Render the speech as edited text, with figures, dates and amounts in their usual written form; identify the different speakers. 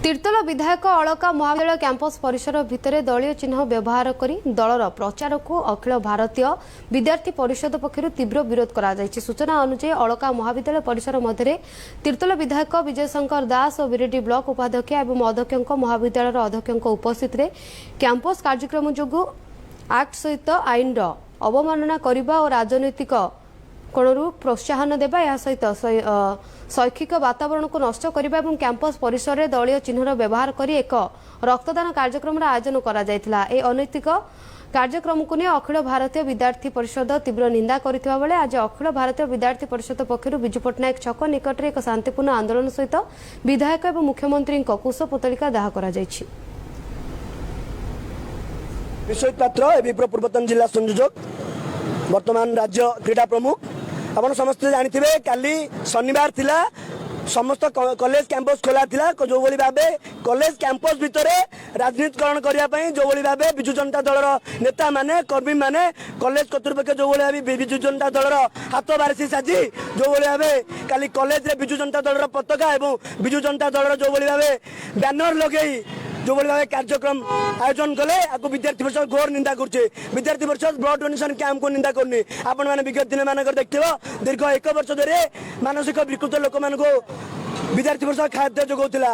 Speaker 1: तीर्तोल विधायक अलका महाविद्यालय कैंपस परिसर भितर दलीय चिन्ह व्यवहार कर दलर प्रचार को अखिल भारतीय विद्यार्थी परिषद पक्षर तीव्र विरोध करा सूचना अनुसार अलका महाविद्यालय परिसर मध्य तीर्तोल विधायक विजय शंकर दास और विरेडी ब्लॉक उपाध्यक्ष एवं अध्यक्ष महाविद्यालय अध्यक्ष उपस्थित कैंपस कार्यक्रम जो एक्ट सहित आईन अवमानना करने और राजनैतिक कोणरू प्रोत्साहन देवा यह सहित शैक्षिक वातावरण को नष्ट करने और कैंपस परिसर में दलीय चिन्हर व्यवहार कर एक रक्तदान कार्यक्रम आयोजन करा अनैतिक कार्यक्रम को नहीं अखिल भारतीय विद्यार्थी परिषद तीव्र निंदा करथिबा बेले आज अखिल भारतीय विद्यार्थी परिषद पक्षर विजु पट्टनायक छक निकट में एक शांतिपूर्ण आंदोलन सहित विधायक और मुख्यमंत्री कुश पुतलिका दाह करा जायछि।
Speaker 2: विश्वजित पात्र पूर्वतन जिला संयोजक वर्तमान राज्य क्रीड़ा प्रमुख आप समस्त जानी काली शनिवार थिला समस्त कॉलेज कैंपस खोला थिला जो भली भाबे कॉलेज कैंपस भितर राजनीतिकरण करने जो भली भाबे बिजु जनता दल नेता माने कर्मी माने कॉलेज कर्तृपक्ष जो भली भाबे बिजु जनता दल हाथ बारिशी साजी जो भली भाबे काली कॉलेज रे बिजु जनता दल पताका एवं बिजु जनता दल जो भली भाबे बैनर लगेई जो भली भाव कार्यक्रम आयोजन कले आपको विद्यार्थी परिषद घोर निंदा करे। विद्यार्थी परिषद ब्लड डोनेशन कैंप को निंदा करनी आपण मैंने विगत दिन मानक देखिए दीर्घ 1 वर्ष धरे मानसिक विकृत लोक मान विद्यार्थी परिषद खाद्य जोगाउला।